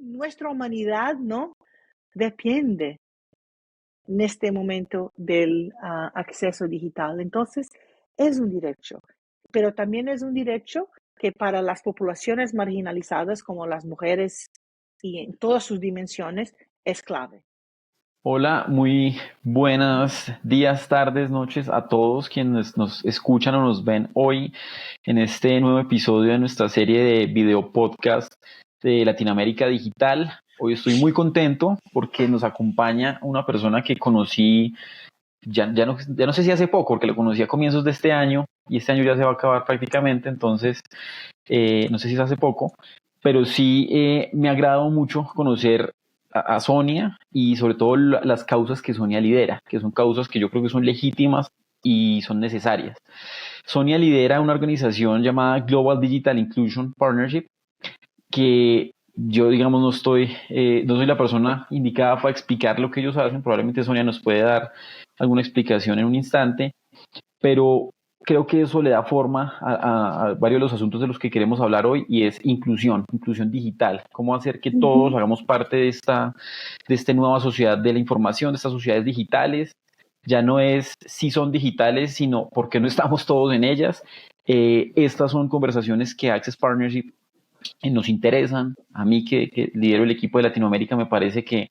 nuestra humanidad, ¿no? Depende en este momento del acceso digital. Entonces, es un derecho, pero también es un derecho que para las poblaciones marginalizadas como las mujeres y en todas sus dimensiones es clave. Hola, muy buenos días, tardes, noches a todos quienes nos escuchan o nos ven hoy en este nuevo episodio de nuestra serie de video podcast de Latinoamérica Digital. Hoy estoy muy contento porque nos acompaña una persona que conocí, ya no sé si hace poco, porque lo conocí a comienzos de este año y este año ya se va a acabar prácticamente, entonces no sé si es hace poco, pero sí me ha agradado mucho conocer a Sonia y sobre todo las causas que Sonia lidera, que son causas que yo creo que son legítimas y son necesarias. Sonia lidera una organización llamada Global Digital Inclusion Partnership, que yo, digamos, no soy la persona indicada para explicar lo que ellos hacen. Probablemente Sonia nos puede dar alguna explicación en un instante, pero creo que eso le da forma a varios de los asuntos de los que queremos hablar hoy, y es inclusión digital, cómo hacer que todos hagamos parte de esta nueva sociedad de la información, de estas sociedades digitales. Ya no es si son digitales, sino por qué no estamos todos en ellas. Estas son conversaciones que Access Partnership nos interesan. A mí que lidero el equipo de Latinoamérica, me parece que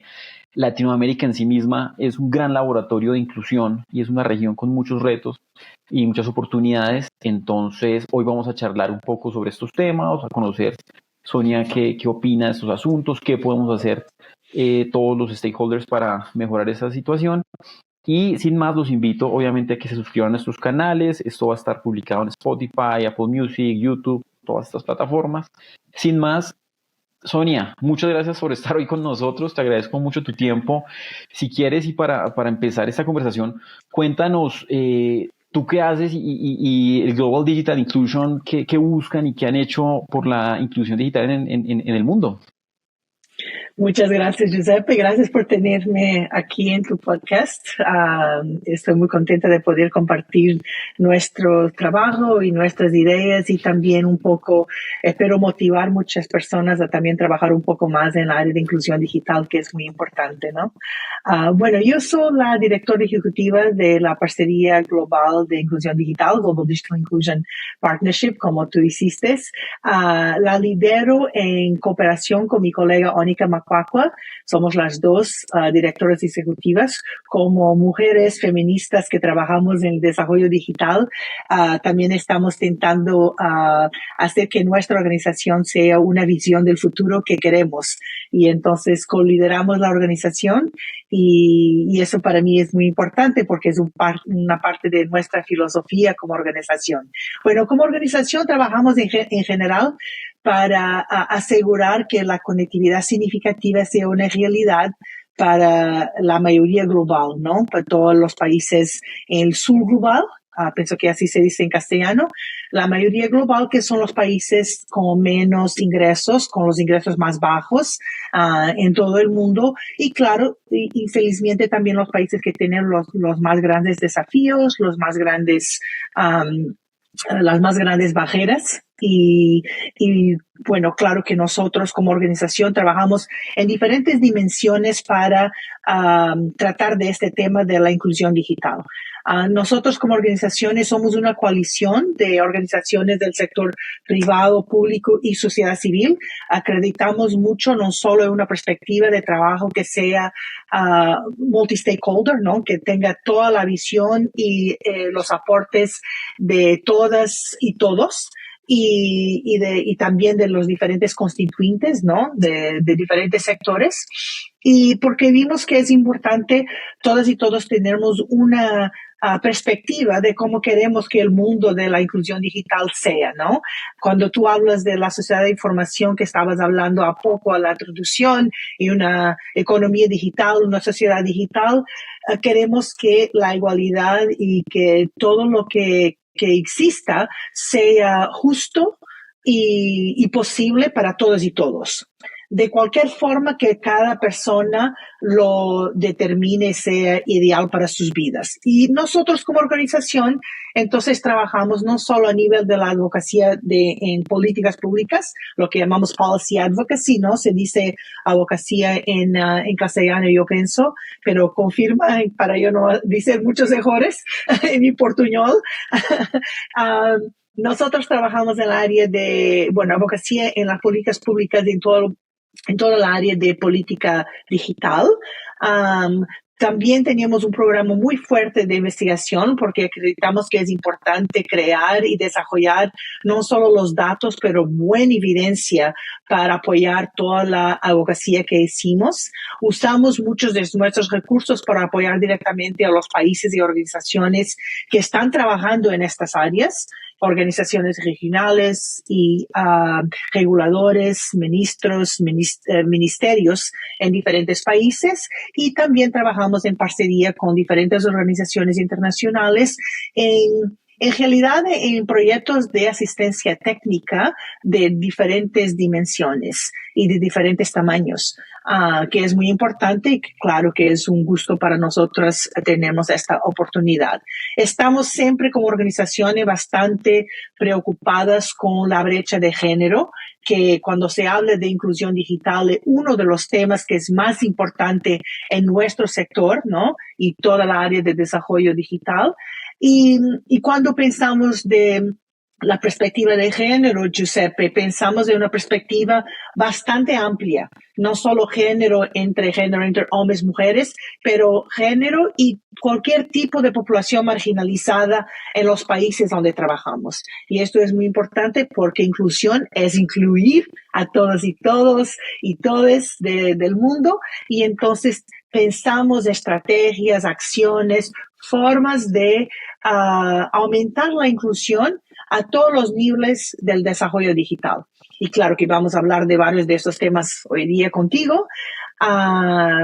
Latinoamérica en sí misma es un gran laboratorio de inclusión y es una región con muchos retos y muchas oportunidades. Entonces, hoy vamos a charlar un poco sobre estos temas, a conocer, Sonia, qué opina de estos asuntos, qué podemos hacer todos los stakeholders para mejorar esa situación. Y sin más, los invito obviamente a que se suscriban a nuestros canales. Esto va a estar publicado en Spotify, Apple Music, YouTube, todas estas plataformas. Sin más, Sonia, muchas gracias por estar hoy con nosotros, te agradezco mucho tu tiempo. Si quieres, y para empezar esta conversación, cuéntanos tú qué haces y el Global Digital Inclusion, qué buscan y qué han hecho por la inclusión digital en el mundo. Muchas gracias, Giuseppe. Gracias por tenerme aquí en tu podcast. Estoy muy contenta de poder compartir nuestro trabajo y nuestras ideas y también un poco, espero motivar muchas personas a también trabajar un poco más en el área de inclusión digital, que es muy importante, ¿no? Bueno, yo soy la directora ejecutiva de la parcería global de inclusión digital, Global Digital Inclusion Partnership, como tú hiciste. La lidero en cooperación con mi colega Onika Makwakwa. Somos las dos directoras ejecutivas. Como mujeres feministas que trabajamos en el desarrollo digital, también estamos intentando hacer que nuestra organización sea una visión del futuro que queremos. Y entonces colideramos la organización y eso para mí es muy importante porque es una parte de nuestra filosofía como organización. Bueno, como organización trabajamos en general para asegurar que la conectividad significativa sea una realidad para la mayoría global, ¿no? Para todos los países en el sur global. Pienso que así se dice en castellano, la mayoría global, que son los países con menos ingresos, con los ingresos más bajos en todo el mundo, y claro, y felizmente también los países que tienen los más grandes desafíos, las más grandes barreras. Y bueno, claro que nosotros como organización trabajamos en diferentes dimensiones para tratar de este tema de la inclusión digital. Nosotros como organizaciones somos una coalición de organizaciones del sector privado, público y sociedad civil. Acreditamos mucho no solo en una perspectiva de trabajo que sea multi-stakeholder, ¿no? Que tenga toda la visión y los aportes de todas y todos. Y también de los diferentes constituyentes, ¿no? De diferentes sectores. Y porque vimos que es importante todas y todos tenemos una perspectiva de cómo queremos que el mundo de la inclusión digital sea, ¿no? Cuando tú hablas de la sociedad de información que estabas hablando a poco a la introducción y una economía digital, una sociedad digital, queremos que la igualdad y que todo lo que exista sea justo y posible para todos y todos. de cualquier forma que cada persona lo determine sea ideal para sus vidas. Y nosotros como organización, entonces trabajamos no solo a nivel de la advocacia en políticas públicas, lo que llamamos policy advocacy, ¿no? Se dice abogacía en castellano, yo pienso, pero confirma para yo no decir muchos errores en mi portuñol. Nosotros trabajamos en el área de, abogacía en las políticas públicas en toda el área de política digital. También teníamos un programa muy fuerte de investigación porque acreditamos que es importante crear y desarrollar no solo los datos, pero buena evidencia para apoyar toda la abogacía que hicimos. Usamos muchos de nuestros recursos para apoyar directamente a los países y organizaciones que están trabajando en estas áreas, organizaciones regionales y reguladores, ministerios en diferentes países, y también trabajamos en parcería con diferentes organizaciones internacionales en realidad en proyectos de asistencia técnica de diferentes dimensiones y de diferentes tamaños, que es muy importante y claro que es un gusto para nosotros tenemos esta oportunidad. Estamos siempre como organizaciones bastante preocupadas con la brecha de género, que cuando se habla de inclusión digital es uno de los temas que es más importante en nuestro sector, ¿no? Y toda la área de desarrollo digital. Y cuando pensamos de la perspectiva de género, Giuseppe, pensamos de una perspectiva bastante amplia, no solo género entre hombres y mujeres, pero género y cualquier tipo de población marginalizada en los países donde trabajamos. Y esto es muy importante porque inclusión es incluir a todas y todos y todes del mundo, y entonces pensamos estrategias, acciones, formas de aumentar la inclusión a todos los niveles del desarrollo digital. Y claro que vamos a hablar de varios de estos temas hoy día contigo,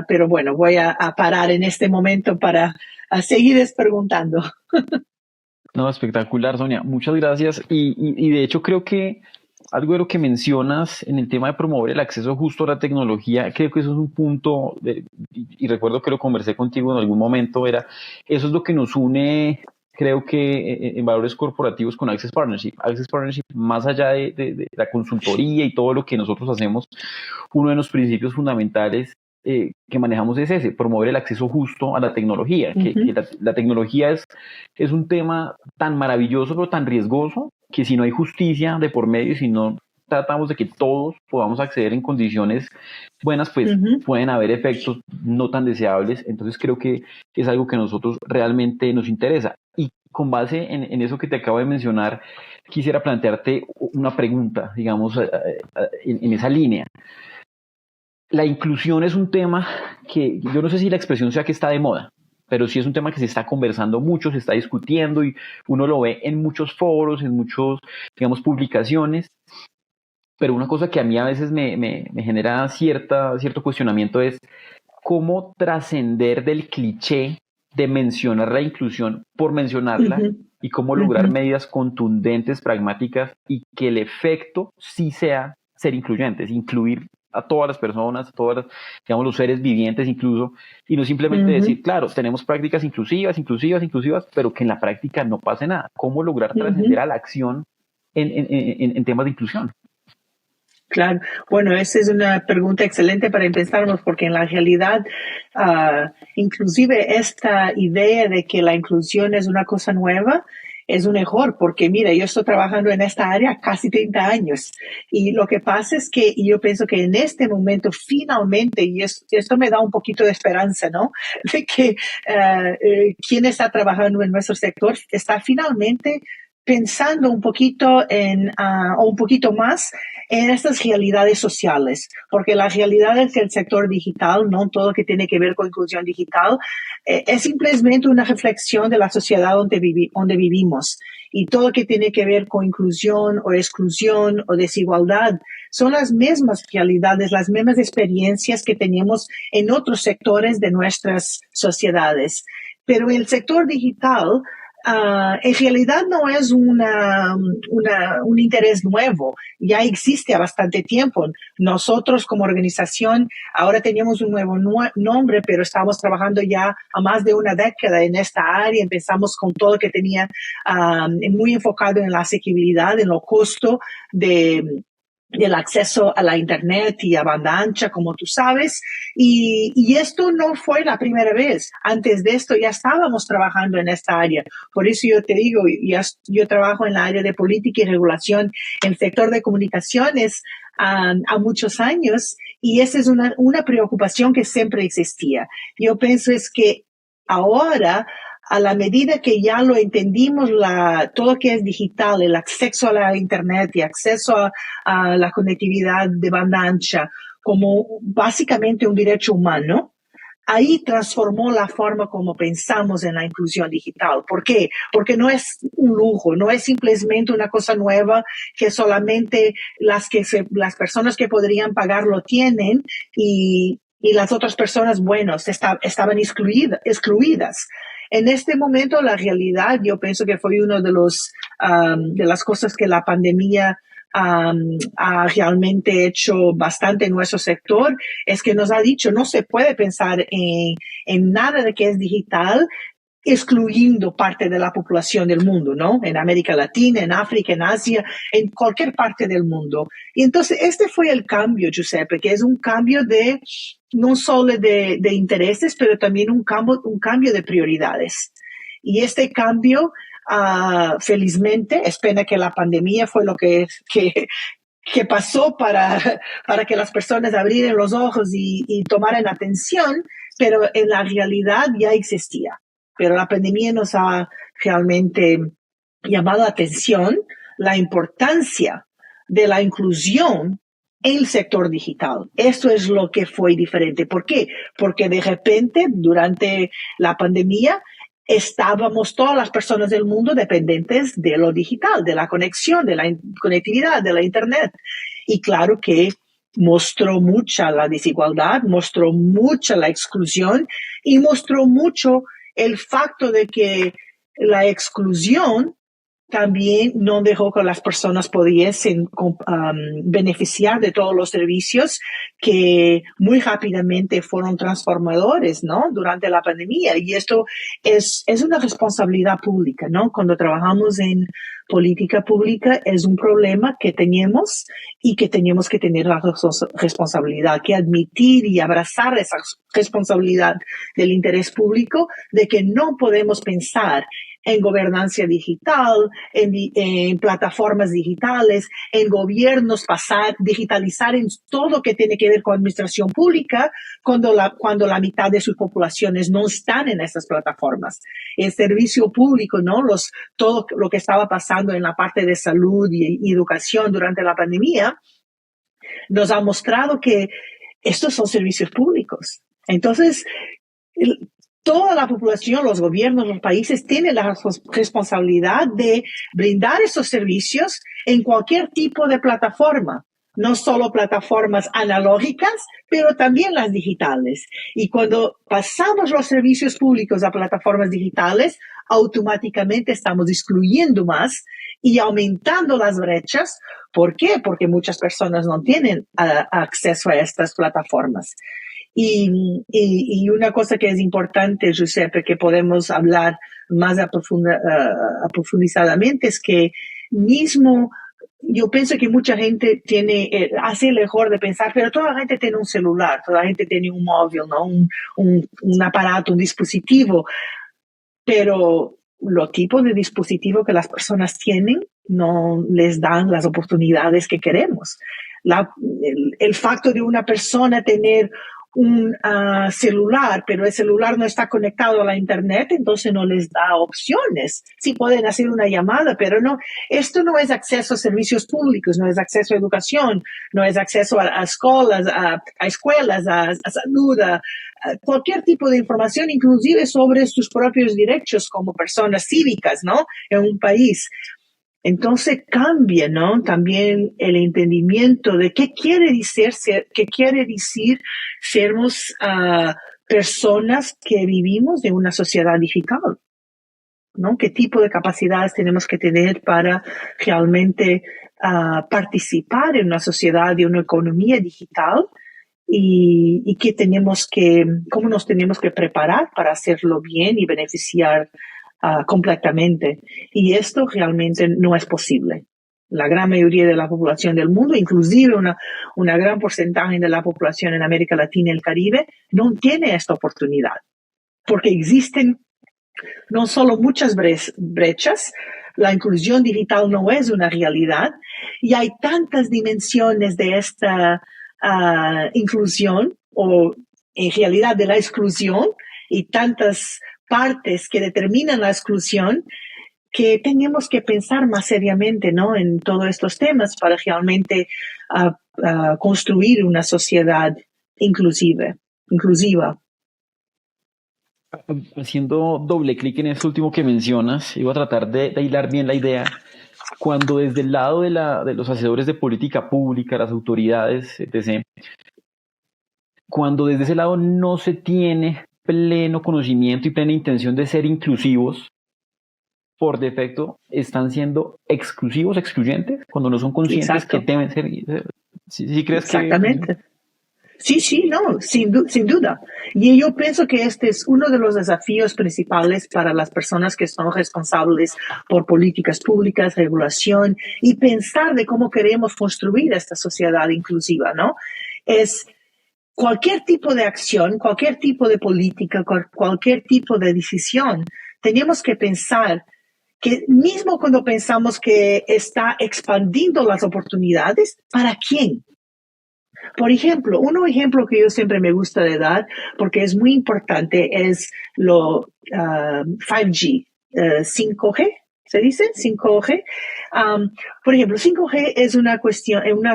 pero bueno, voy a parar en este momento para seguir preguntando. No, espectacular, Sonia. Muchas gracias. Y de hecho creo que algo de lo que mencionas en el tema de promover el acceso justo a la tecnología, creo que eso es un punto, y recuerdo que lo conversé contigo en algún momento, eso es lo que nos une, creo que en valores corporativos con Access Partnership. Access Partnership, más allá de la consultoría y todo lo que nosotros hacemos, uno de los principios fundamentales que manejamos es ese, promover el acceso justo a la tecnología, que la tecnología es un tema tan maravilloso pero tan riesgoso que si no hay justicia de por medio y si no tratamos de que todos podamos acceder en condiciones buenas, pues pueden haber efectos no tan deseables. Entonces creo que es algo que a nosotros realmente nos interesa. Y con base en eso que te acabo de mencionar, quisiera plantearte una pregunta, digamos, en esa línea. La inclusión es un tema que yo no sé si la expresión sea que está de moda, pero sí es un tema que se está conversando mucho, se está discutiendo y uno lo ve en muchos foros, en muchos, digamos, publicaciones. Pero una cosa que a mí a veces me genera cierto cuestionamiento es cómo trascender del cliché de mencionar la inclusión por mencionarla y cómo lograr medidas contundentes, pragmáticas y que el efecto sí sea ser incluyentes, incluir a todas las personas, a todas digamos, los seres vivientes incluso, y no simplemente decir, claro, tenemos prácticas inclusivas, pero que en la práctica no pase nada. ¿Cómo lograr trascender a la acción en temas de inclusión? Claro, bueno, esa es una pregunta excelente para empezarnos, porque en la realidad, inclusive esta idea de que la inclusión es una cosa nueva, es un error, porque mira, yo estoy trabajando en esta área casi 30 años y lo que pasa es que yo pienso que en este momento finalmente, y esto me da un poquito de esperanza, ¿no? De que quien está trabajando en nuestro sector está finalmente pensando un poquito o un poquito más en estas realidades sociales, porque la realidad es que el sector digital, no todo lo que tiene que ver con inclusión digital, es simplemente una reflexión de la sociedad donde vivimos, y todo lo que tiene que ver con inclusión o exclusión o desigualdad son las mismas realidades, las mismas experiencias que tenemos en otros sectores de nuestras sociedades. Pero en el sector digital, en realidad no es un interés nuevo, ya existe a bastante tiempo. Nosotros como organización ahora tenemos un nuevo nombre, pero estamos trabajando ya a más de una década en esta área. Empezamos con todo que tenía muy enfocado en la asequibilidad, en lo costo del acceso a la internet y a banda ancha, como tú sabes, y esto no fue la primera vez. Antes de esto ya estábamos trabajando en esta área. Por eso yo te digo, yo trabajo en la área de política y regulación en el sector de comunicaciones a muchos años, y esa es una preocupación que siempre existía. Yo pienso es que ahora, a la medida que ya lo entendimos, todo lo que es digital, el acceso a la internet y acceso a la conectividad de banda ancha como básicamente un derecho humano, ahí transformó la forma como pensamos en la inclusión digital. ¿Por qué? Porque no es un lujo, no es simplemente una cosa nueva que solamente las personas que podrían pagarlo tienen y las otras personas, bueno, estaban excluidas. En este momento, la realidad, yo pienso que fue uno de las cosas que la pandemia ha realmente hecho bastante en nuestro sector, es que nos ha dicho, no se puede pensar en nada de que es digital excluyendo parte de la población del mundo, ¿no? En América Latina, en África, en Asia, en cualquier parte del mundo. Y entonces este fue el cambio, Giuseppe, que es un cambio no solo de intereses, pero también un cambio de prioridades. Y este cambio, felizmente, es pena que la pandemia fue lo que pasó para que las personas abrieran los ojos y tomaran atención, pero en la realidad ya existía. Pero la pandemia nos ha realmente llamado la atención la importancia de la inclusión en el sector digital. Esto es lo que fue diferente. ¿Por qué? Porque de repente, durante la pandemia, estábamos todas las personas del mundo dependientes de lo digital, de la conexión, de la conectividad, de la internet. Y claro que mostró mucha la desigualdad, mostró mucha la exclusión y mostró mucho el facto de que la exclusión también no dejó que las personas pudiesen beneficiar de todos los servicios que muy rápidamente fueron transformadores, ¿no? Durante la pandemia. Y esto es una responsabilidad pública, ¿no? Cuando trabajamos en política pública es un problema que tenemos y que tenemos que tener la responsabilidad, que admitir y abrazar esa responsabilidad del interés público, de que no podemos pensar en gobernanza digital, en plataformas digitales, en gobiernos, digitalizar en todo lo que tiene que ver con administración pública, cuando la mitad de sus poblaciones no están en esas plataformas. El servicio público, ¿no? Todo lo que estaba pasando en la parte de salud y educación durante la pandemia, nos ha mostrado que estos son servicios públicos. Entonces, toda la población, los gobiernos, los países tienen la responsabilidad de brindar esos servicios en cualquier tipo de plataforma, no solo plataformas analógicas, pero también las digitales. Y cuando pasamos los servicios públicos a plataformas digitales, automáticamente estamos excluyendo más y aumentando las brechas. ¿Por qué? Porque muchas personas no tienen acceso a estas plataformas. Y una cosa que es importante, Giuseppe, que podemos hablar más aprofundizadamente, es que mismo yo pienso que mucha gente hace el error de pensar, pero toda la gente tiene un celular, toda la gente tiene un móvil, ¿no? Un aparato, un dispositivo, pero los tipos de dispositivo que las personas tienen no les dan las oportunidades que queremos. El facto de una persona tener un celular, pero el celular no está conectado a la internet, entonces no les da opciones. Sí pueden hacer una llamada, pero no, esto no es acceso a servicios públicos, no es acceso a educación, no es acceso a escuelas, a salud, a cualquier tipo de información, inclusive sobre sus propios derechos como personas cívicas, ¿no? En un país. Entonces cambia, ¿no? También el entendimiento de qué quiere decir sermos personas que vivimos en una sociedad digital. ¿no? ¿Qué tipo de capacidades tenemos que tener para realmente participar en una sociedad y una economía digital? Y cómo nos tenemos que preparar para hacerlo bien y beneficiar completamente. Y esto realmente no es posible. La gran mayoría de la población del mundo, inclusive una gran porcentaje de la población en América Latina y el Caribe, no tiene esta oportunidad, porque existen no solo muchas brechas, la inclusión digital no es una realidad y hay tantas dimensiones de esta inclusión o en realidad de la exclusión y tantas partes que determinan la exclusión que tenemos que pensar más seriamente, ¿no? En todos estos temas para realmente construir una sociedad inclusiva. Haciendo doble clic en esto último que mencionas, iba a tratar de hilar bien la idea. Cuando desde el lado de los hacedores de política pública, las autoridades, etc., cuando desde ese lado no se tiene pleno conocimiento y plena intención de ser inclusivos, por defecto están siendo exclusivos, excluyentes, cuando no son conscientes. Exacto. Que deben ser. ¿Sí crees exactamente. Sí, no, sin duda. Y yo pienso que este es uno de los desafíos principales para las personas que son responsables por políticas públicas, regulación y pensar de cómo queremos construir esta sociedad inclusiva, ¿no? Es cualquier tipo de acción, cualquier tipo de política, cualquier tipo de decisión, tenemos que pensar que mismo cuando pensamos que está expandiendo las oportunidades, ¿para quién? Por ejemplo, un ejemplo que yo siempre me gusta de dar, porque es muy importante, es lo 5G, 5G, ¿se dice? 5G. Por ejemplo, 5G es una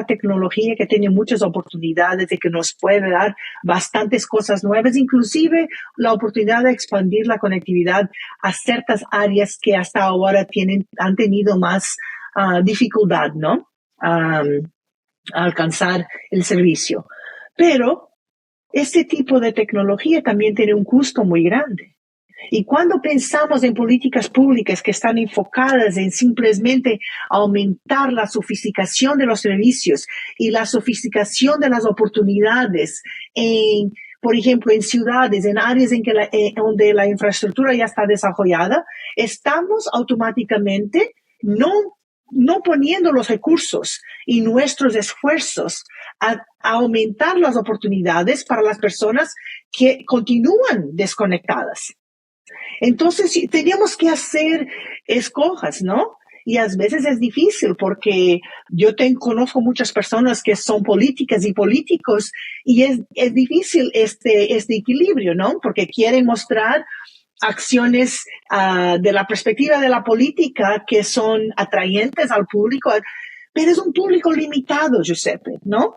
tecnología que tiene muchas oportunidades y que nos puede dar bastantes cosas nuevas, inclusive la oportunidad de expandir la conectividad a ciertas áreas que hasta ahora han tenido más dificultad, ¿no? A alcanzar el servicio. Pero este tipo de tecnología también tiene un costo muy grande. Y cuando pensamos en políticas públicas que están enfocadas en simplemente aumentar la sofisticación de los servicios y la sofisticación de las oportunidades por ejemplo, en ciudades, en áreas donde la infraestructura ya está desarrollada, estamos automáticamente no poniendo los recursos y nuestros esfuerzos a aumentar las oportunidades para las personas que continúan desconectadas. Entonces, teníamos que hacer escojas, ¿no? Y a veces es difícil porque yo conozco muchas personas que son políticas y políticos y es difícil este equilibrio, ¿no? Porque quieren mostrar acciones de la perspectiva de la política que son atrayentes al público, pero es un público limitado, Giuseppe, ¿no?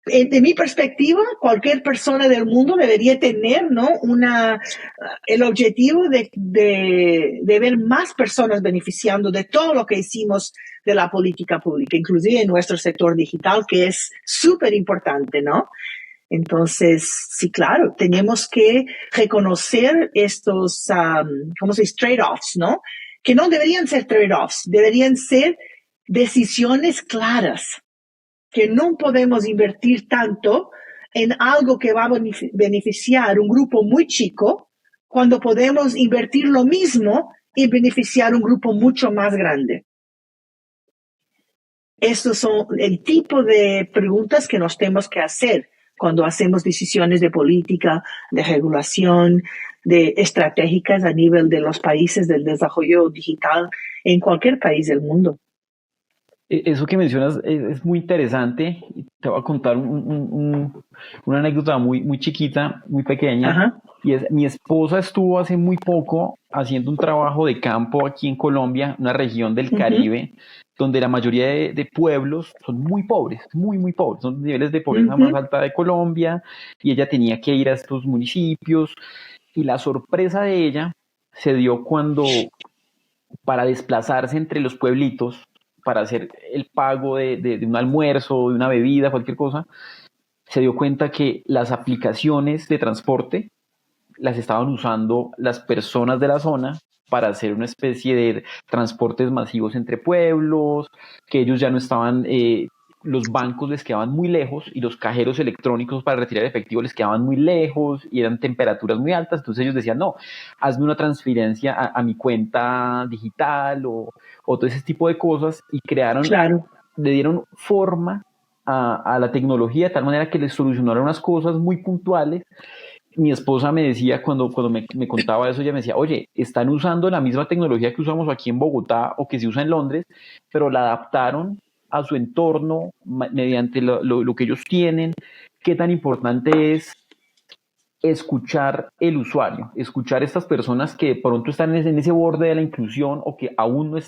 De mi perspectiva, cualquier persona del mundo debería tener, ¿no? El objetivo de ver más personas beneficiando de todo lo que hicimos de la política pública, inclusive en nuestro sector digital, que es súper importante, ¿no? Entonces, sí, claro, tenemos que reconocer estos, ¿cómo se dice? Trade-offs, ¿no? Que no deberían ser trade-offs, deberían ser decisiones claras, que no podemos invertir tanto en algo que va a beneficiar un grupo muy chico cuando podemos invertir lo mismo y beneficiar un grupo mucho más grande. Estos son el tipo de preguntas que nos tenemos que hacer cuando hacemos decisiones de política, de regulación, de estratégicas a nivel de los países del desarrollo digital en cualquier país del mundo. Eso que mencionas es muy interesante. Te voy a contar una anécdota muy chiquita, muy pequeña. Ajá. Y mi esposa estuvo hace muy poco haciendo un trabajo de campo aquí en Colombia, una región del Caribe, donde la mayoría de pueblos son muy pobres, muy pobres. Son los niveles de pobreza más alta de Colombia. Y ella tenía que ir a estos municipios. Y la sorpresa de ella se dio cuando, para desplazarse entre los pueblitos, para hacer el pago de un almuerzo, de una bebida, cualquier cosa, se dio cuenta que las aplicaciones de transporte las estaban usando las personas de la zona para hacer una especie de transportes masivos entre pueblos, que ellos ya no estaban, los bancos les quedaban muy lejos y los cajeros electrónicos para retirar efectivo les quedaban muy lejos y eran temperaturas muy altas, entonces ellos decían, no, hazme una transferencia a mi cuenta digital o todo ese tipo de cosas y crearon, Claro. le dieron forma a la tecnología de tal manera que les solucionaron unas cosas muy puntuales. Mi esposa me decía, cuando me contaba eso, ella me decía, oye, están usando la misma tecnología que usamos aquí en Bogotá o que se usa en Londres, pero la adaptaron a su entorno mediante lo que ellos tienen. ¿Qué tan importante es escuchar el usuario, escuchar estas personas que de pronto están en ese borde de la inclusión o que aún no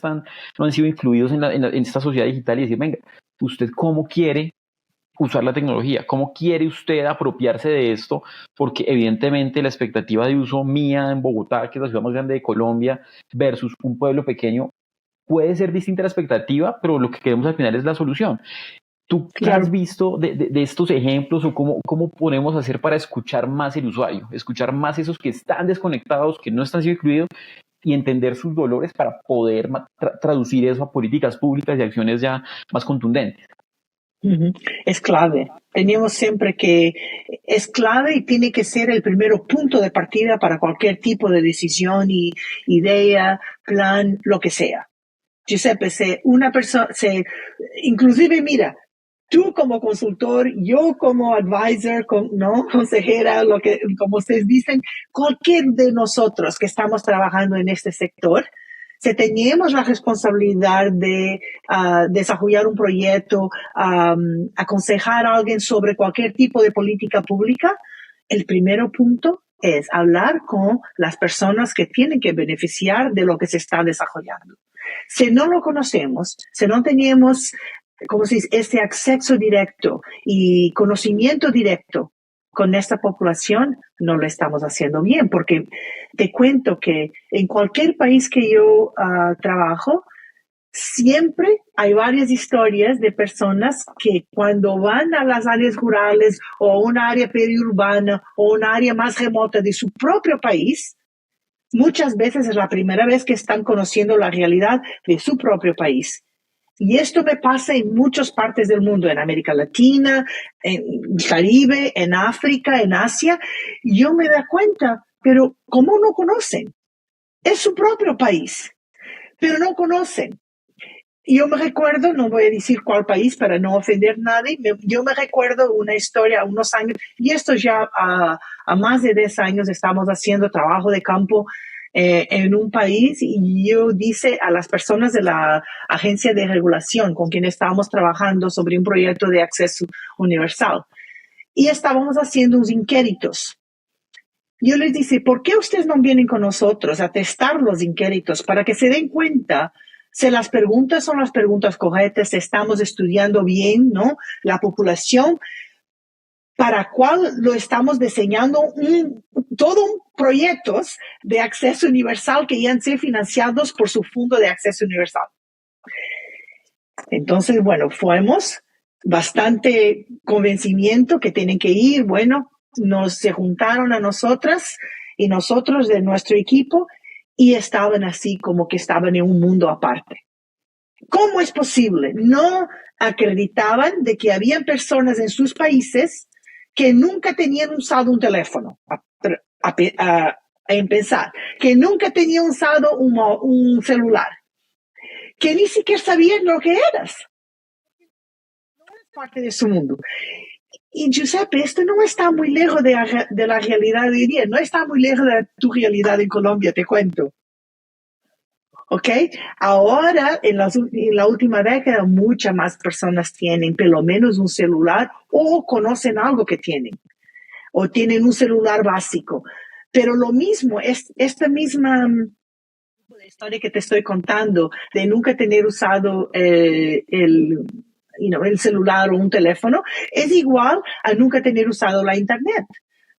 han sido incluidos en esta sociedad digital y decir, venga, ¿usted cómo quiere usar la tecnología? ¿Cómo quiere usted apropiarse de esto? Porque evidentemente la expectativa de uso mía en Bogotá, que es la ciudad más grande de Colombia, versus un pueblo pequeño, puede ser distinta a la expectativa, pero lo que queremos al final es la solución. ¿Tú qué Claro. has visto de estos ejemplos o cómo podemos hacer para escuchar más el usuario, escuchar más esos que están desconectados, que no están siendo incluidos y entender sus dolores para poder traducir eso a políticas públicas y acciones ya más contundentes? Es clave. Tenemos siempre que, es clave y tiene que ser el primer punto de partida para cualquier tipo de decisión y idea, plan, lo que sea. Giuseppe, una persona, inclusive mira, tú como consultor, yo como advisor, ¿no? Consejera, como ustedes dicen, cualquier de nosotros que estamos trabajando en este sector, si teníamos la responsabilidad de desarrollar un proyecto, aconsejar a alguien sobre cualquier tipo de política pública, el primer punto es hablar con las personas que tienen que beneficiar de lo que se está desarrollando. Si no lo conocemos, si no tenemos, como se dice, ese acceso directo y conocimiento directo con esta población, no lo estamos haciendo bien, porque te cuento que en cualquier país que yo trabajo, siempre hay varias historias de personas que cuando van a las áreas rurales o a una área periurbana o una área más remota de su propio país, muchas veces es la primera vez que están conociendo la realidad de su propio país. Y esto me pasa en muchas partes del mundo, en América Latina, en Caribe, en África, en Asia. Y yo me da cuenta, pero ¿cómo no conocen? Es su propio país, pero no conocen. Yo me recuerdo, no voy a decir cuál país para no ofender a nadie, yo me recuerdo una historia, unos años, y esto ya a más de 10 años estamos haciendo trabajo de campo en un país y yo dice a las personas de la agencia de regulación con quien estábamos trabajando sobre un proyecto de acceso universal y estábamos haciendo unos inquéritos. Yo les dice, ¿por qué ustedes no vienen con nosotros a testar los inquéritos para que se den cuenta si las preguntas son las preguntas correctas, si estamos estudiando bien, ¿no? La población para cuál lo estamos diseñando todo un proyectos de acceso universal que ya han sido financiados por su Fondo de Acceso Universal. Entonces, bueno, fuimos bastante convencimiento que tienen que ir, bueno, se juntaron a nosotras y nosotros de nuestro equipo y estaban así como que estaban en un mundo aparte. ¿Cómo es posible? No acreditaban de que habían personas en sus países que nunca tenían usado un teléfono, a empezar, que nunca tenían usado un celular, que ni siquiera sabían lo que eras. No eres parte de su mundo. Y Giuseppe, esto no está muy lejos de la realidad de hoy día, no está muy lejos de tu realidad en Colombia, te cuento. ¿Ok? Ahora, en la última década, muchas más personas tienen por lo menos un celular o conocen algo que tienen, o tienen un celular básico. Pero lo mismo, esta misma historia que te estoy contando, de nunca tener usado el celular o un teléfono, es igual a nunca tener usado la internet,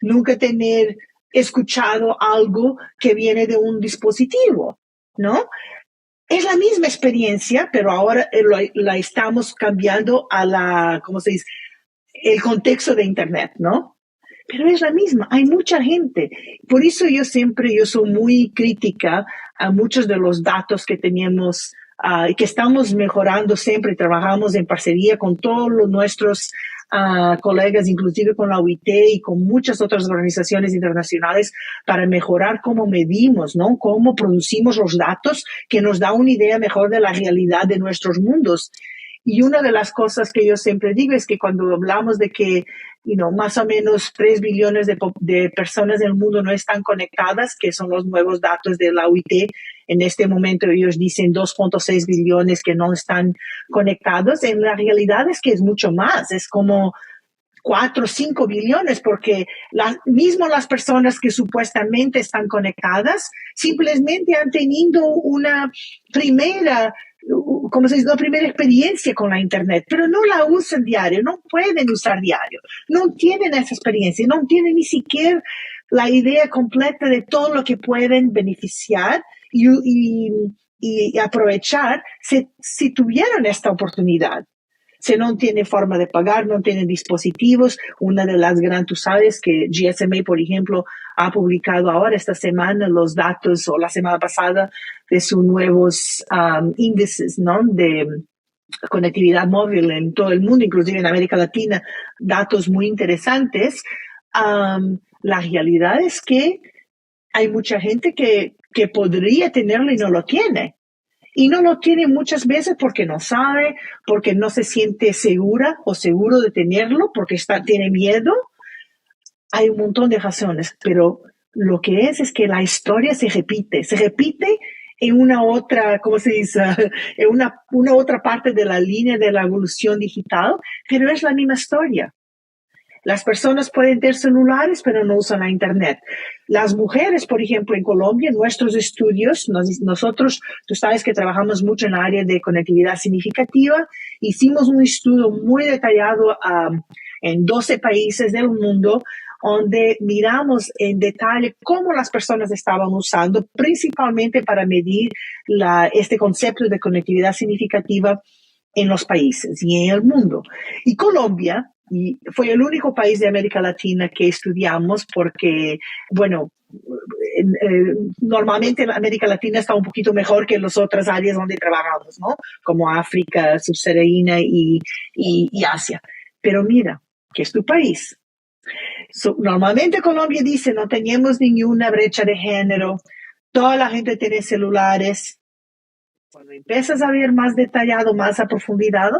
nunca tener escuchado algo que viene de un dispositivo, ¿no? Es la misma experiencia, pero ahora la estamos cambiando a ¿cómo se dice? El contexto de internet, ¿no? pero es la misma. Hay mucha gente. Por eso yo soy muy crítica a muchos de los datos que tenemos y que estamos mejorando siempre. Trabajamos en parcería con todos nuestros colegas, inclusive con la OIT y con muchas otras organizaciones internacionales para mejorar cómo medimos, ¿no? Cómo producimos los datos que nos da una idea mejor de la realidad de nuestros mundos. Y una de las cosas que yo siempre digo es que cuando hablamos de que más o menos 3 billones de personas en el mundo no están conectadas, que son los nuevos datos de la OIT, en este momento ellos dicen 2.6 billones que no están conectados, en la realidad es que es mucho más, es como 4 o 5 billones, porque mismo las personas que supuestamente están conectadas simplemente han tenido una primera experiencia con la Internet, pero no la usan diario, no pueden usar diario, no tienen esa experiencia, no tienen ni siquiera la idea completa de todo lo que pueden beneficiar y aprovechar si tuvieran esta oportunidad. Si no tiene forma de pagar, no tienen dispositivos. Una de las grandes, tú sabes que GSMA, por ejemplo, ha publicado ahora esta semana los datos, o la semana pasada, de sus nuevos índices, ¿no? De conectividad móvil en todo el mundo, inclusive en América Latina, datos muy interesantes. La realidad es que hay mucha gente que podría tenerlo y no lo tiene. Y no lo tiene muchas veces porque no sabe, porque no se siente segura o seguro de tenerlo, porque tiene miedo. Hay un montón de razones, pero lo que es que la historia se repite en una otra, ¿cómo se dice? En una otra parte de la línea de la evolución digital, pero es la misma historia. Las personas pueden tener celulares, pero no usan la Internet. Las mujeres, por ejemplo, en Colombia, en nuestros estudios, nosotros, tú sabes que trabajamos mucho en el área de conectividad significativa, hicimos un estudio muy detallado en 12 países del mundo, donde miramos en detalle cómo las personas estaban usando, principalmente para medir este concepto de conectividad significativa en los países y en el mundo. Y Colombia fue el único país de América Latina que estudiamos porque, bueno, normalmente América Latina está un poquito mejor que las otras áreas donde trabajamos, ¿no? Como África subsahariana y Asia. Pero mira, que es tu país. Normalmente Colombia dice, no tenemos ninguna brecha de género, toda la gente tiene celulares. Cuando empiezas a ver más detallado, más a profundidad,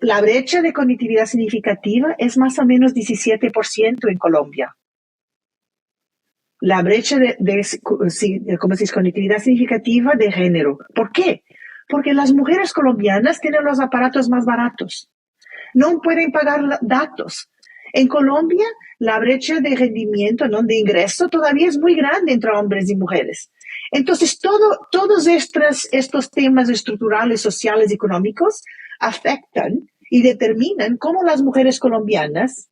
la brecha de conectividad significativa es más o menos 17% en Colombia. La brecha ¿cómo se dice? Conectividad significativa de género. ¿Por qué? Porque las mujeres colombianas tienen los aparatos más baratos. No pueden pagar datos. En Colombia, la brecha de rendimiento, ¿no? De ingreso todavía es muy grande entre hombres y mujeres. Entonces, todos estos temas estructurales, sociales, económicos afectan y determinan cómo las mujeres colombianas,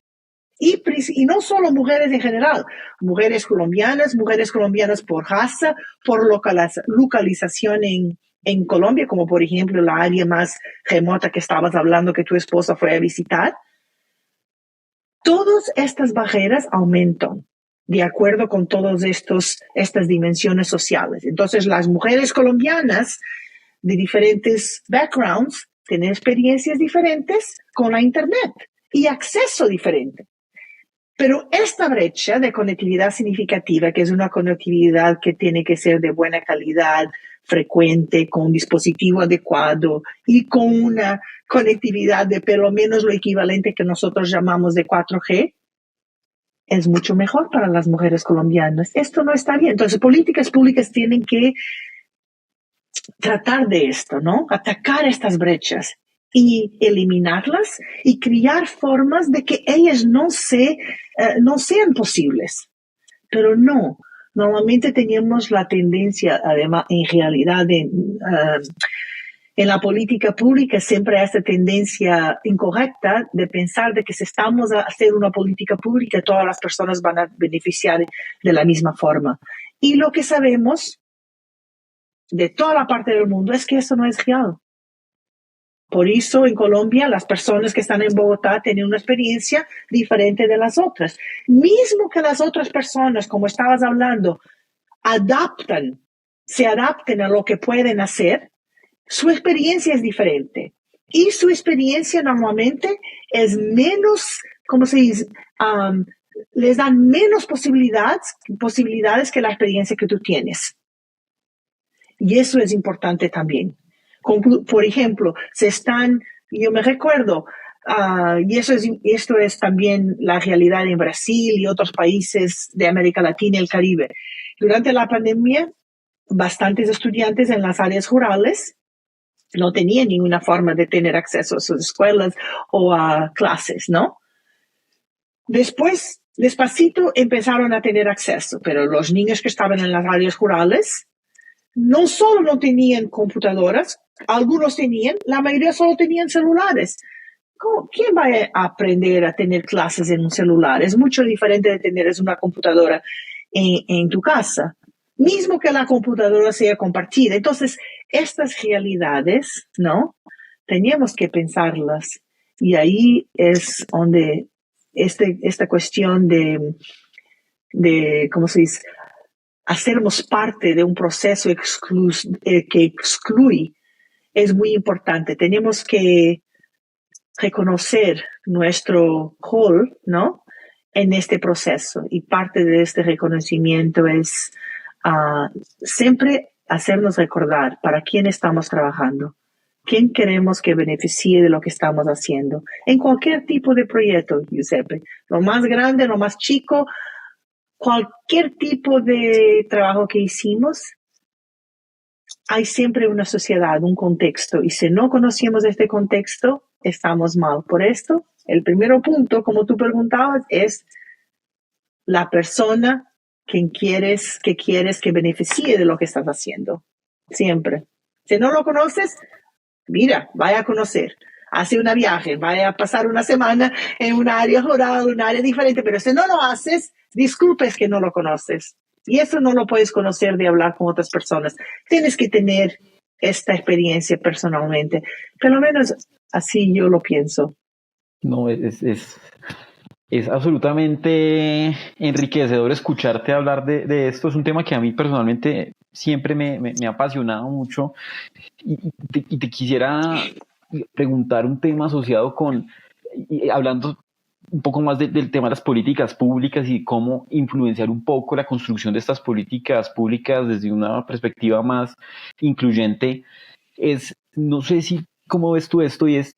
y no solo mujeres en general, mujeres colombianas por raza, por localización en Colombia, como por ejemplo la área más remota que estabas hablando que tu esposa fue a visitar. Todas estas barreras aumentan de acuerdo con todas estas dimensiones sociales. Entonces, las mujeres colombianas de diferentes backgrounds tienen experiencias diferentes con la Internet y acceso diferente. Pero esta brecha de conectividad significativa, que es una conectividad que tiene que ser de buena calidad, frecuente, con un dispositivo adecuado y con una conectividad de por lo menos lo equivalente que nosotros llamamos de 4G, es mucho mejor para las mujeres colombianas. Esto no está bien. Entonces, políticas públicas tienen que tratar de esto, ¿no? Atacar estas brechas y eliminarlas y crear formas de que ellas no sean posibles. Pero no, normalmente teníamos la tendencia, además, en realidad, en la política pública siempre hay esta tendencia incorrecta de pensar de que si estamos a hacer una política pública, todas las personas van a beneficiar de la misma forma. Y lo que sabemos de toda la parte del mundo es que eso no es real. Por eso en Colombia las personas que están en Bogotá tienen una experiencia diferente de las otras. Mismo que las otras personas, como estabas hablando, se adapten a lo que pueden hacer, su experiencia es diferente. Y su experiencia normalmente es menos, ¿cómo se dice? Les dan menos posibilidades que la experiencia que tú tienes. Y eso es importante también. Por ejemplo, yo me recuerdo, y esto es también la realidad en Brasil y otros países de América Latina y el Caribe. Durante la pandemia, bastantes estudiantes en las áreas rurales no tenían ninguna forma de tener acceso a sus escuelas o a clases, ¿no? Después, despacito, empezaron a tener acceso, pero los niños que estaban en las áreas rurales no solo no tenían computadoras, algunos tenían, la mayoría solo tenían celulares. ¿Quién va a aprender a tener clases en un celular? Es mucho diferente de tener una computadora en tu casa, mismo que la computadora sea compartida. Entonces, estas realidades, ¿no? Teníamos que pensarlas. Y ahí es donde esta cuestión de, ¿cómo se dice? Hacernos parte de un proceso que excluye es muy importante. Tenemos que reconocer nuestro rol, ¿no? En este proceso. Y parte de este reconocimiento es siempre hacernos recordar para quién estamos trabajando, quién queremos que beneficie de lo que estamos haciendo. En cualquier tipo de proyecto, Giuseppe, lo más grande, lo más chico, cualquier tipo de trabajo que hicimos, hay siempre una sociedad, un contexto, y si no conocemos este contexto, estamos mal. Por esto, el primer punto, como tú preguntabas, es la persona que quieres que beneficie de lo que estás haciendo. Siempre. Si no lo conoces, mira, vaya a conocer. Hace una viaje, vaya a pasar una semana en un área rural, un área diferente, pero si no lo haces, disculpes que no lo conoces. Y eso no lo puedes conocer de hablar con otras personas. Tienes que tener esta experiencia personalmente. Por lo menos así yo lo pienso. No, es absolutamente enriquecedor escucharte hablar de esto. Es un tema que a mí personalmente siempre me ha apasionado mucho. Y te quisiera preguntar un tema asociado hablando un poco más del tema de las políticas públicas y cómo influenciar un poco la construcción de estas políticas públicas desde una perspectiva más incluyente. No sé si cómo ves tú esto, y es,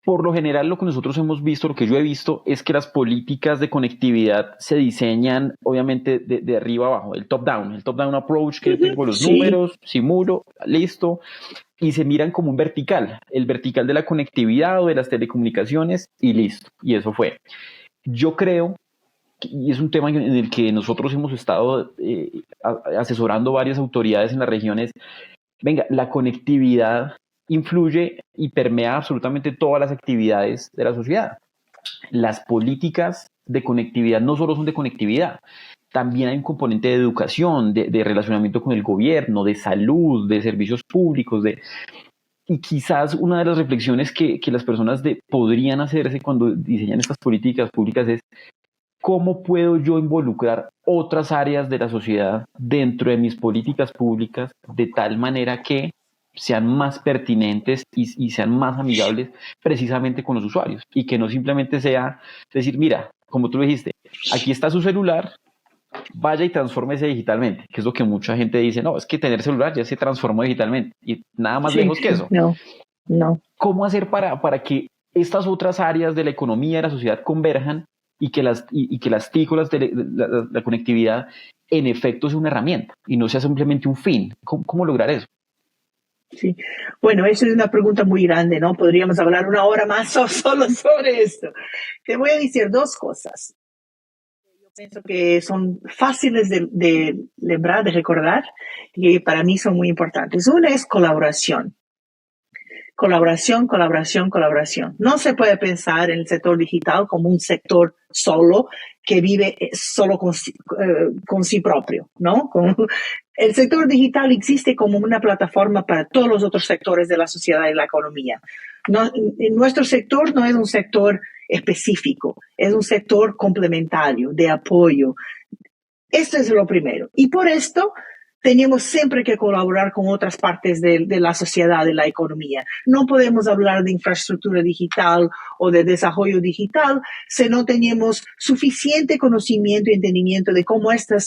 por lo general, lo que nosotros hemos visto, lo que yo he visto, es que las políticas de conectividad se diseñan, obviamente, de arriba abajo, el top-down approach, que tengo los números, simulo, listo, y se miran como un vertical, el vertical de la conectividad o de las telecomunicaciones, y listo, y eso fue. Yo creo, y es un tema en el que nosotros hemos estado asesorando varias autoridades en las regiones, venga, la conectividad influye y permea absolutamente todas las actividades de la sociedad. Las políticas de conectividad no solo son de conectividad, también hay un componente de educación, de relacionamiento con el gobierno, de salud, de servicios públicos, y quizás una de las reflexiones que las personas podrían hacerse cuando diseñan estas políticas públicas es: ¿cómo puedo yo involucrar otras áreas de la sociedad dentro de mis políticas públicas de tal manera que sean más pertinentes y sean más amigables precisamente con los usuarios? Y que no simplemente sea decir, mira, como tú dijiste, aquí está su celular, vaya y transfórmese digitalmente, que es lo que mucha gente dice: no, es que tener celular ya se transformó digitalmente, y nada más lejos que eso. No. ¿Cómo hacer para que estas otras áreas de la economía, de la sociedad, converjan y que las TIC, la conectividad, en efecto sea una herramienta y no sea simplemente un fin? ¿Cómo lograr eso? Sí, bueno, eso es una pregunta muy grande, ¿no? Podríamos hablar una hora más solo sobre esto. Te voy a decir dos cosas. Yo pienso que son fáciles de lembrar, de recordar, y para mí son muy importantes. Una es colaboración. Colaboración. No se puede pensar en el sector digital como un sector solo que vive solo con sí propio, ¿no? El sector digital existe como una plataforma para todos los otros sectores de la sociedad y la economía. No, nuestro sector no es un sector específico, es un sector complementario, de apoyo. Esto es lo primero. Y por esto tenemos siempre que colaborar con otras partes de la sociedad, de la economía. No podemos hablar de infraestructura digital o de desarrollo digital si no tenemos suficiente conocimiento y entendimiento de cómo esta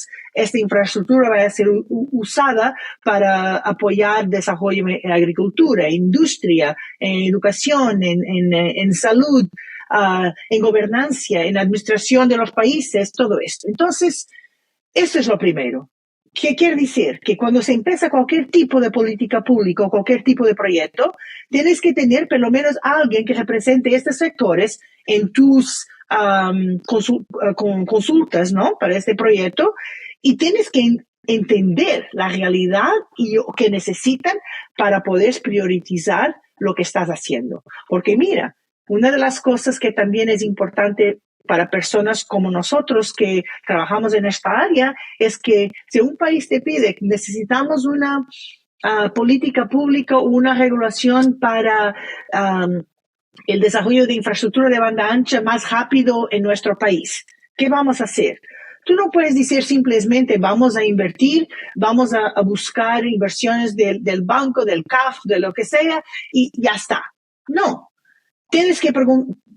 infraestructura va a ser usada para apoyar desarrollo en agricultura, industria, en educación, en salud, en gobernanza, en administración de los países, todo esto. Entonces, eso es lo primero. ¿Qué quiere decir? Que cuando se empieza cualquier tipo de política pública o cualquier tipo de proyecto, tienes que tener por lo menos alguien que represente estos sectores en tus consultas, ¿no? Para este proyecto, y tienes que entender la realidad y lo que necesitan para poder priorizar lo que estás haciendo. Porque mira, una de las cosas que también es importante para personas como nosotros que trabajamos en esta área es que si un país te pide que necesitamos una política pública o una regulación para el desarrollo de infraestructura de banda ancha más rápido en nuestro país, ¿qué vamos a hacer? Tú no puedes decir simplemente vamos a invertir, vamos a buscar inversiones del banco, del CAF, de lo que sea, y ya está. No. Tienes que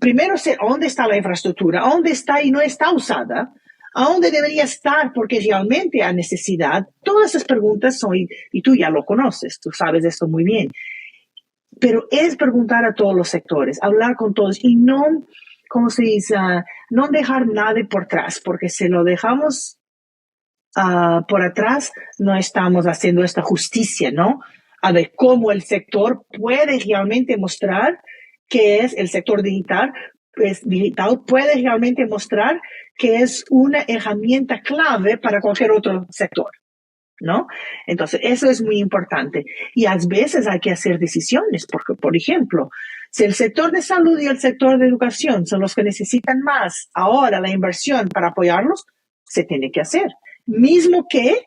primero saber dónde está la infraestructura, dónde está y no está usada, a dónde debería estar porque realmente hay necesidad. Todas esas preguntas son, y tú ya lo conoces, tú sabes esto muy bien, pero es preguntar a todos los sectores, hablar con todos y no, ¿cómo se dice? No dejar nadie por atrás, porque si lo dejamos por atrás, no estamos haciendo esta justicia, ¿no? A ver cómo el sector puede realmente mostrar que es el sector digital, pues digital puede realmente mostrar que es una herramienta clave para cualquier otro sector, ¿no? Entonces, eso es muy importante. Y a veces hay que hacer decisiones, porque, por ejemplo, si el sector de salud y el sector de educación son los que necesitan más ahora la inversión para apoyarlos, se tiene que hacer. Mismo que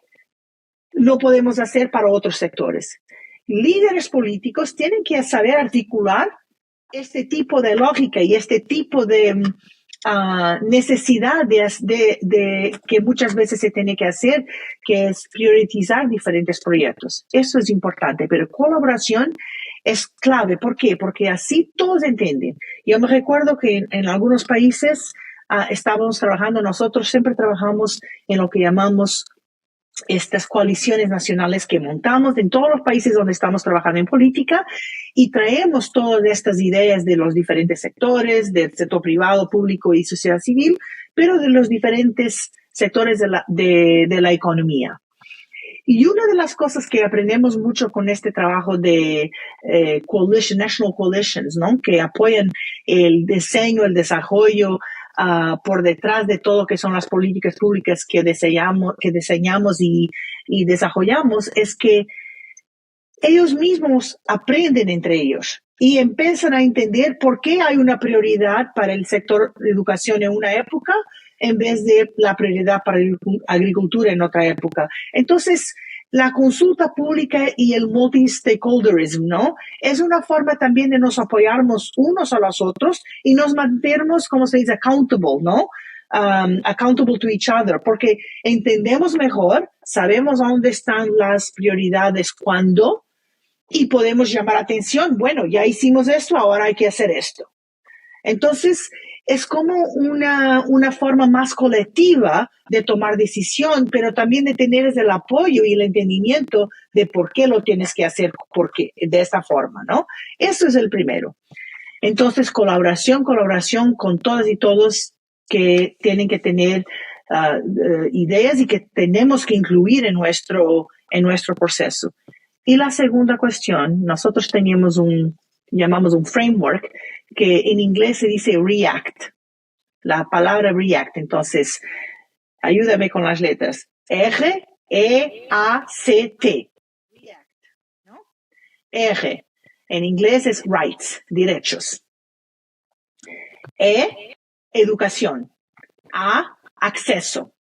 no podemos hacer para otros sectores. Líderes políticos tienen que saber articular este tipo de lógica y este tipo de necesidad de que muchas veces se tiene que hacer, que es priorizar diferentes proyectos. Eso es importante, pero colaboración es clave. ¿Por qué? Porque así todos entienden. Yo me recuerdo que en algunos países estábamos trabajando, nosotros siempre trabajamos en lo que llamamos estas coaliciones nacionales que montamos en todos los países donde estamos trabajando en política y traemos todas estas ideas de los diferentes sectores, del sector privado, público y sociedad civil, pero de los diferentes sectores de la economía. Y una de las cosas que aprendemos mucho con este trabajo de national coalitions, ¿no? Que apoyan el diseño, el desarrollo, por detrás de todo que son las políticas públicas que diseñamos y desarrollamos, es que ellos mismos aprenden entre ellos y empiezan a entender por qué hay una prioridad para el sector de educación en una época en vez de la prioridad para la agricultura en otra época. Entonces, la consulta pública y el multi-stakeholderism, ¿no? Es una forma también de nos apoyarnos unos a los otros y nos mantenernos, como se dice, accountable, ¿no? Accountable to each other, porque entendemos mejor, sabemos dónde están las prioridades, cuándo, y podemos llamar atención. Bueno, ya hicimos esto, ahora hay que hacer esto. Entonces, es como una forma más colectiva de tomar decisión, pero también de tener el apoyo y el entendimiento de por qué lo tienes que hacer de esta forma, ¿no? Eso es el primero. Entonces, colaboración con todas y todos que tienen que tener ideas y que tenemos que incluir en nuestro proceso. Y la segunda cuestión, nosotros llamamos un framework que en inglés se dice REACT, la palabra REACT. Entonces, ayúdame con las letras. R-E-A-C-T. REACT, ¿no? R, en inglés es rights, derechos. E, educación. A, acceso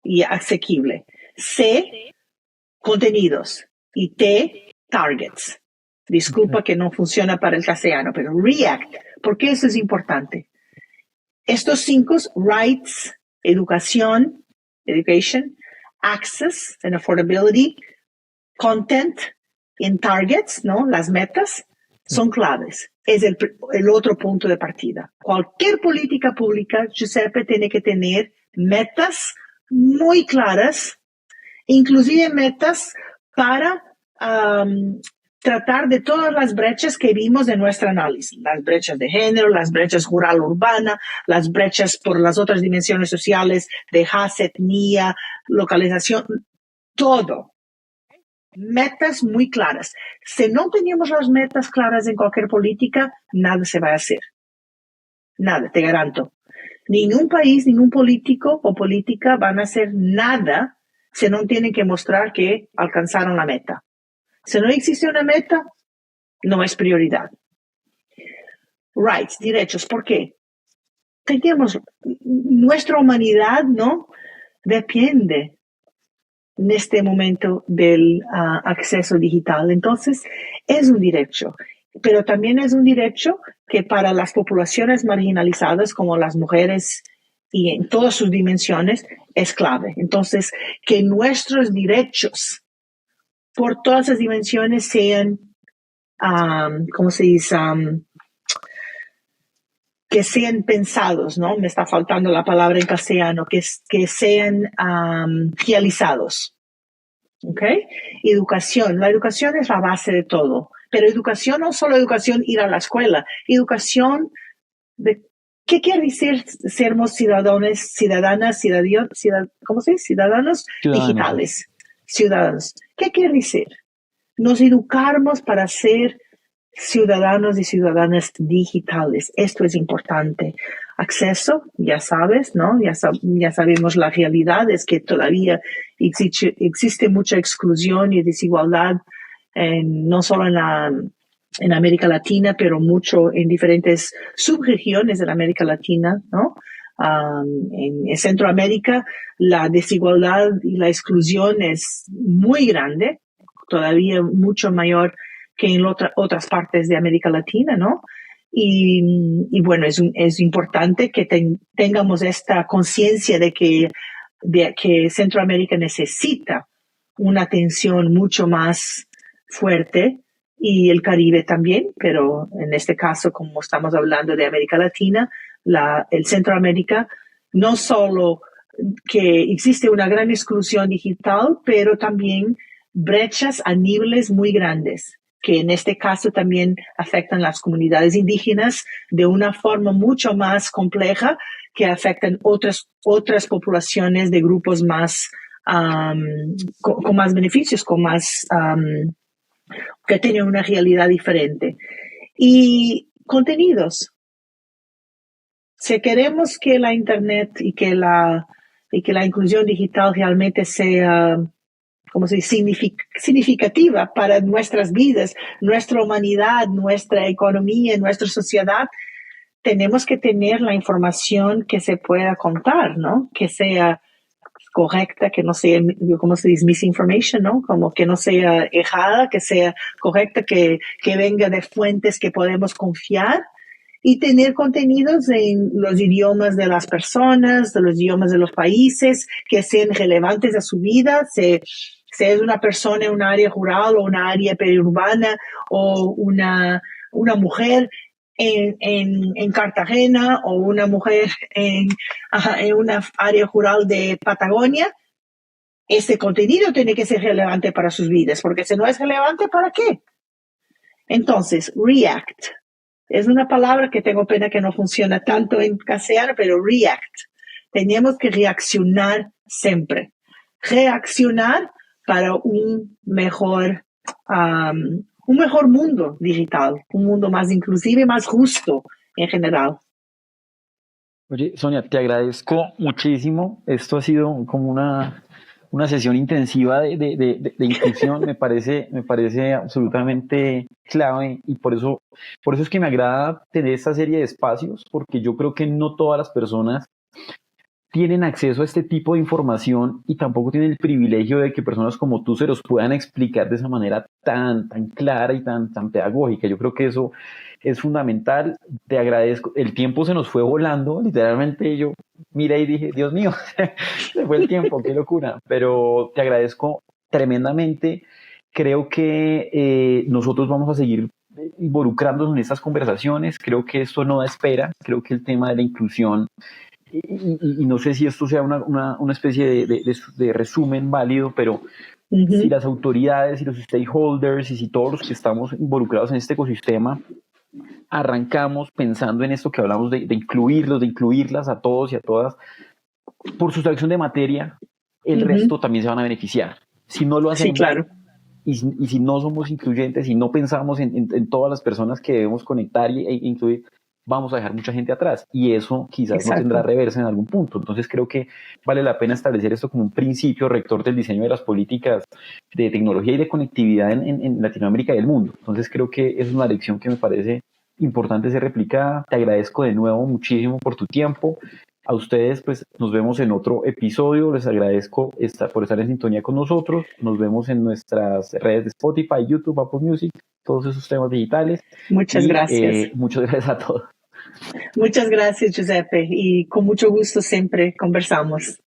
y asequible. C, contenidos. Y T, targets. Disculpa que no funciona para el castellano, pero react. ¿Por qué eso es importante? Estos 5, rights, education, access and affordability, content and targets, ¿no? Las metas son claves. Es el otro punto de partida. Cualquier política pública, Giuseppe, tiene que tener metas muy claras, inclusive metas para tratar de todas las brechas que vimos en nuestro análisis, las brechas de género, las brechas rural-urbana, las brechas por las otras dimensiones sociales de raza, etnia, localización, todo. Metas muy claras. Si no tenemos las metas claras en cualquier política, nada se va a hacer. Nada, te garanto. Ningún país, ningún político o política van a hacer nada si no tienen que mostrar que alcanzaron la meta. Si no existe una meta, no es prioridad. Rights, derechos, ¿por qué? Tenemos, nuestra humanidad, ¿no? Depende en este momento del acceso digital. Entonces, es un derecho, pero también es un derecho que para las poblaciones marginalizadas como las mujeres y en todas sus dimensiones es clave. Entonces, que nuestros derechos por todas las dimensiones sean, ¿cómo se dice? Que sean pensados, ¿no? Me está faltando la palabra en castellano, que sean realizados. ¿Ok? Educación. La educación es la base de todo. Pero educación no solo educación ir a la escuela. Educación de qué quiere decir sermos ciudadanos digitales. Ciudadanos. ¿Qué quiere decir? Nos educamos para ser ciudadanos y ciudadanas digitales. Esto es importante. Acceso, ya sabes, ¿no? Ya sabemos la realidad es que todavía existe mucha exclusión y desigualdad, no solo en América Latina, pero mucho en diferentes subregiones de América Latina, ¿no? En Centroamérica, la desigualdad y la exclusión es muy grande, todavía mucho mayor que en otras partes de América Latina, ¿no? Y bueno, es importante que tengamos esta conciencia de que Centroamérica necesita una atención mucho más fuerte y el Caribe también, pero en este caso, como estamos hablando de América Latina, el Centroamérica, no solo que existe una gran exclusión digital, pero también brechas a niveles muy grandes, que en este caso también afectan las comunidades indígenas de una forma mucho más compleja, que afectan otras poblaciones de grupos más, con más beneficios, con más, que tienen una realidad diferente. Y contenidos. Si queremos que la Internet y que la inclusión digital realmente sea, como se dice, significativa para nuestras vidas, nuestra humanidad, nuestra economía, nuestra sociedad, tenemos que tener la información que se pueda contar, ¿no? Que sea correcta, que no sea, ¿cómo se dice? Misinformation, ¿no? Como que no sea errada, que sea correcta, que venga de fuentes que podemos confiar y tener contenidos en los idiomas de las personas, de los idiomas de los países, que sean relevantes a su vida, si es una persona en un área rural o una área periurbana o una mujer en Cartagena o una mujer en una área rural de Patagonia, este contenido tiene que ser relevante para sus vidas, porque si no es relevante, ¿para qué? Entonces, react. Es una palabra que tengo pena que no funciona tanto en castellano, pero react. Tenemos que reaccionar siempre. Reaccionar para un mejor mundo digital, un mundo más inclusivo y más justo en general. Oye, Sonia, te agradezco muchísimo. Esto ha sido como una sesión intensiva de inclusión. Me parece absolutamente clave y por eso es que me agrada tener esta serie de espacios, porque yo creo que no todas las personas tienen acceso a este tipo de información y tampoco tienen el privilegio de que personas como tú se los puedan explicar de esa manera tan clara y tan pedagógica. Yo creo que eso es fundamental. Te agradezco. El tiempo se nos fue volando, literalmente yo miré y dije, Dios mío, se fue el tiempo, qué locura. Pero te agradezco tremendamente. Creo que nosotros vamos a seguir involucrándonos en estas conversaciones. Creo que esto no da espera. Creo que el tema de la inclusión y no sé si esto sea una especie de resumen válido, pero si las autoridades y los stakeholders y si todos los que estamos involucrados en este ecosistema arrancamos pensando en esto que hablamos de incluirlos, de incluirlas a todos y a todas, por sustracción de materia, el resto también se van a beneficiar. Si no lo hacemos, sí, claro. y si no somos incluyentes y no pensamos en todas las personas que debemos conectar e incluir, vamos a dejar mucha gente atrás y eso quizás Exacto. no tendrá reversa en algún punto. Entonces creo que vale la pena establecer esto como un principio rector del diseño de las políticas de tecnología y de conectividad en Latinoamérica y el mundo. Entonces creo que es una lección que me parece importante ser replicada. Te agradezco de nuevo muchísimo por tu tiempo. A ustedes, pues, nos vemos en otro episodio. Les agradezco por estar en sintonía con nosotros. Nos vemos en nuestras redes de Spotify, YouTube, Apple Music, todos esos temas digitales. Muchas gracias. Muchas gracias a todos. Muchas gracias, Giuseppe, y con mucho gusto siempre conversamos.